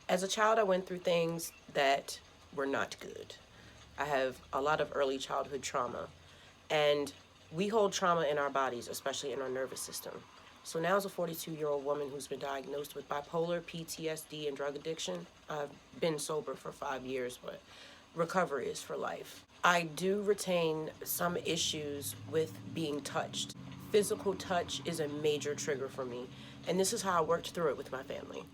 As a child, I went through things that were not good. I have a lot of early childhood trauma, and we hold trauma in our bodies, especially in our nervous system. So now, as a 42-year-old woman who's been diagnosed with bipolar, PTSD, and drug addiction, I've been sober for 5 years, but recovery is for life. I do retain some issues with being touched. Physical touch is a major trigger for me, and this is how I worked through it with my family.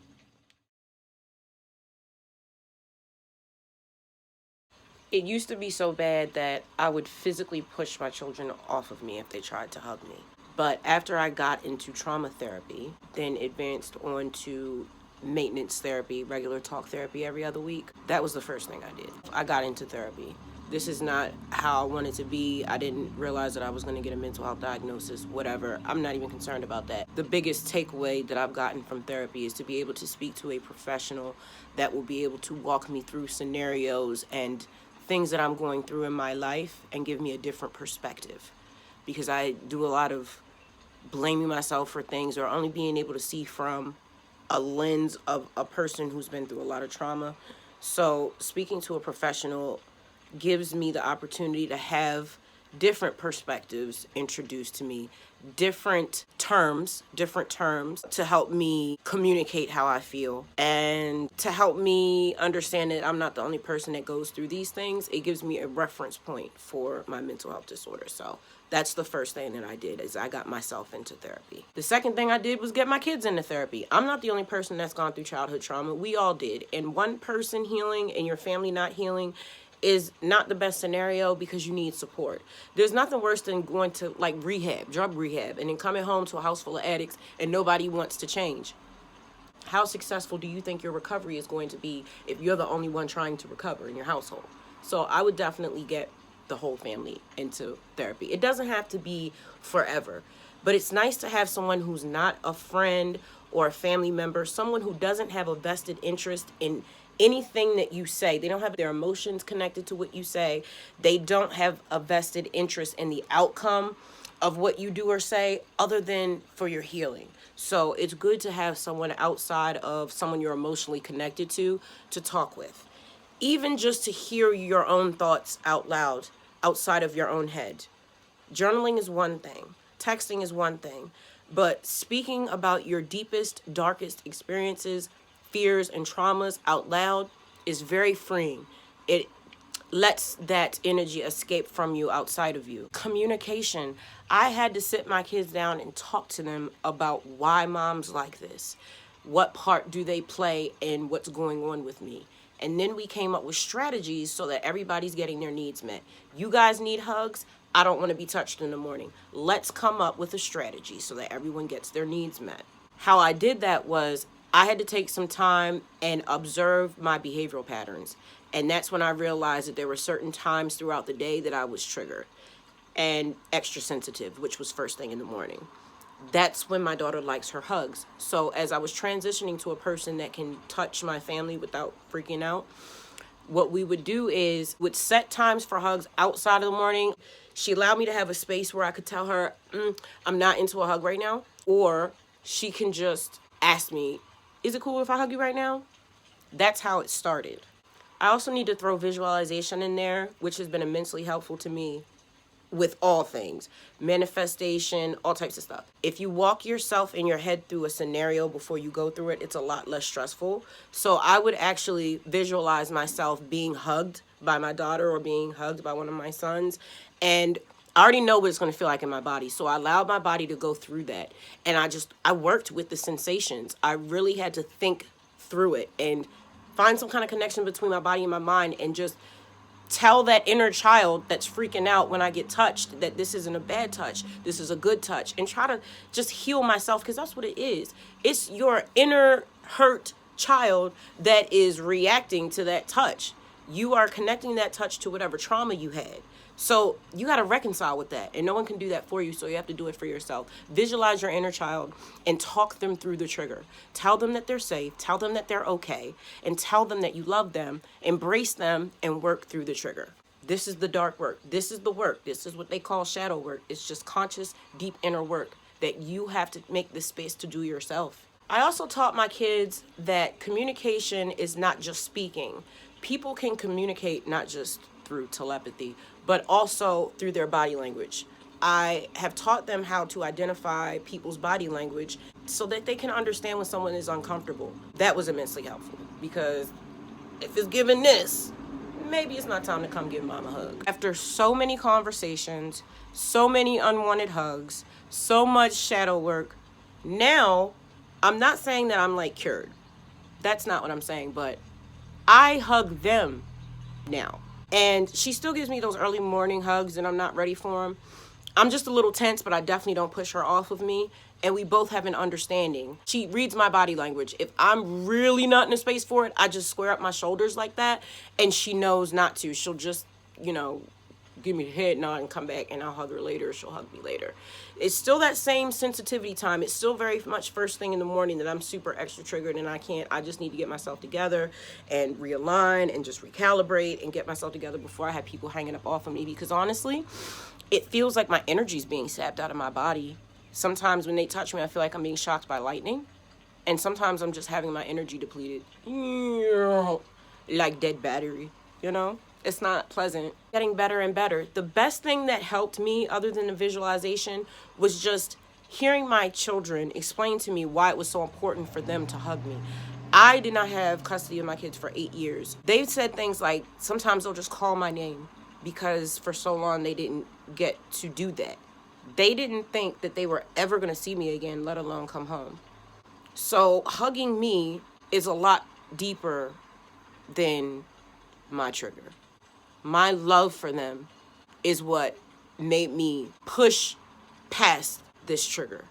It used to be so bad that I would physically push my children off of me if they tried to hug me. But after I got into trauma therapy, then advanced on to maintenance therapy, regular talk therapy every other week, that was the first thing I did. I got into therapy. This is not how I wanted to be. I didn't realize that I was going to get a mental health diagnosis, whatever. I'm not even concerned about that. The biggest takeaway that I've gotten from therapy is to be able to speak to a professional that will be able to walk me through scenarios and things that I'm going through in my life and give me a different perspective. Because I do a lot of blaming myself for things or only being able to see from a lens of a person who's been through a lot of trauma. So speaking to a professional gives me the opportunity to have different perspectives introduced to me, different terms to help me communicate how I feel and to help me understand that I'm not the only person that goes through these things. It gives me a reference point for my mental health disorder. So that's the first thing that I did is I got myself into therapy. The second thing I did was get my kids into therapy. I'm not the only person that's gone through childhood trauma. We all did. And one person healing and your family not healing is not the best scenario because you need support. There's nothing worse than going to like rehab, drug rehab, and then coming home to a house full of addicts and nobody wants to change. How successful do you think your recovery is going to be if you're the only one trying to recover in your household? So I would definitely get the whole family into therapy. It doesn't have to be forever, but it's nice to have someone who's not a friend or a family member, someone who doesn't have a vested interest in anything that you say. They don't have their emotions connected to what you say. They don't have a vested interest in the outcome of what you do or say other than for your healing. So it's good to have someone outside of someone you're emotionally connected to talk with. Even just to hear your own thoughts out loud outside of your own head. Journaling is one thing. Texting is one thing. But speaking about your deepest, darkest experiences, fears, and traumas out loud is very freeing. It lets that energy escape from you outside of you. Communication. I had to sit my kids down and talk to them about why mom's like this. What part do they play in what's going on with me? And then we came up with strategies so that everybody's getting their needs met. You guys need hugs. I don't want to be touched in the morning. Let's come up with a strategy so that everyone gets their needs met. How I did that was I had to take some time and observe my behavioral patterns. And that's when I realized that there were certain times throughout the day that I was triggered and extra sensitive, which was first thing in the morning. That's when my daughter likes her hugs. So as I was transitioning to a person that can touch my family without freaking out, what we would do is would set times for hugs outside of the morning. She allowed me to have a space where I could tell her, I'm not into a hug right now. Or she can just ask me, is it cool if I hug you right now? That's how it started. I also need to throw visualization in there, which has been immensely helpful to me with all things, manifestation, all types of stuff. If you walk yourself in your head through a scenario before you go through it, it's a lot less stressful. So I would actually visualize myself being hugged by my daughter or being hugged by one of my sons. And I already know what it's going to feel like in my body. So I allowed my body to go through that. And I worked with the sensations. I really had to think through it and find some kind of connection between my body and my mind and just tell that inner child that's freaking out when I get touched that this isn't a bad touch, this is a good touch, and try to just heal myself, because that's what it is. It's your inner hurt child that is reacting to that touch. You are connecting that touch to whatever trauma you had. So you got to reconcile with that, and no one can do that for you, so you have to do it for yourself. Visualize your inner child and talk them through the trigger. Tell them that they're safe, tell them that they're okay, and tell them that you love them, embrace them, and work through the trigger. This is the dark work. This is the work. This is what they call shadow work. It's just conscious, deep inner work that you have to make the space to do yourself. I also taught my kids that communication is not just speaking. People can communicate not just through telepathy, but also through their body language. I have taught them how to identify people's body language so that they can understand when someone is uncomfortable. That was immensely helpful because if it's giving this, maybe it's not time to come give mom a hug. After so many conversations, so many unwanted hugs, so much shadow work, now I'm not saying that I'm like cured. That's not what I'm saying, but I hug them now. And she still gives me those early morning hugs and I'm not ready for them. I'm just a little tense, but I definitely don't push her off of me. And we both have an understanding. She reads my body language. If I'm really not in a space for it, I just square up my shoulders like that. And she knows not to. She'll just, give me the head nod and come back and I'll hug her later. She'll hug me later. It's still that same sensitivity time. It's still very much first thing in the morning that I'm super extra triggered and I just need to get myself together and realign and just recalibrate and get myself together before I have people hanging up off of me. Because honestly, it feels like my energy is being sapped out of my body. Sometimes when they touch me, I feel like I'm being shocked by lightning. And sometimes I'm just having my energy depleted. Like dead battery, It's not pleasant. Getting better and better. The best thing that helped me, other than the visualization, was just hearing my children explain to me why it was so important for them to hug me. I did not have custody of my kids for 8 years. They've said things like, sometimes they'll just call my name because for so long they didn't get to do that. They didn't think that they were ever going to see me again, let alone come home. So hugging me is a lot deeper than my trigger. My love for them is what made me push past this trigger.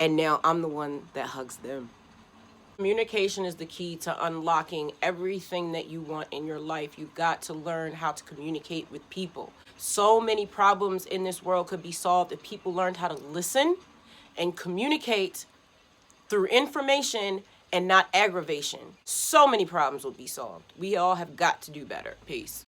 And now I'm the one that hugs them. Communication is the key to unlocking everything that you want in your life. You've got to learn how to communicate with people. So many problems in this world could be solved if people learned how to listen and communicate through information and not aggravation. So many problems would be solved. We all have got to do better. Peace.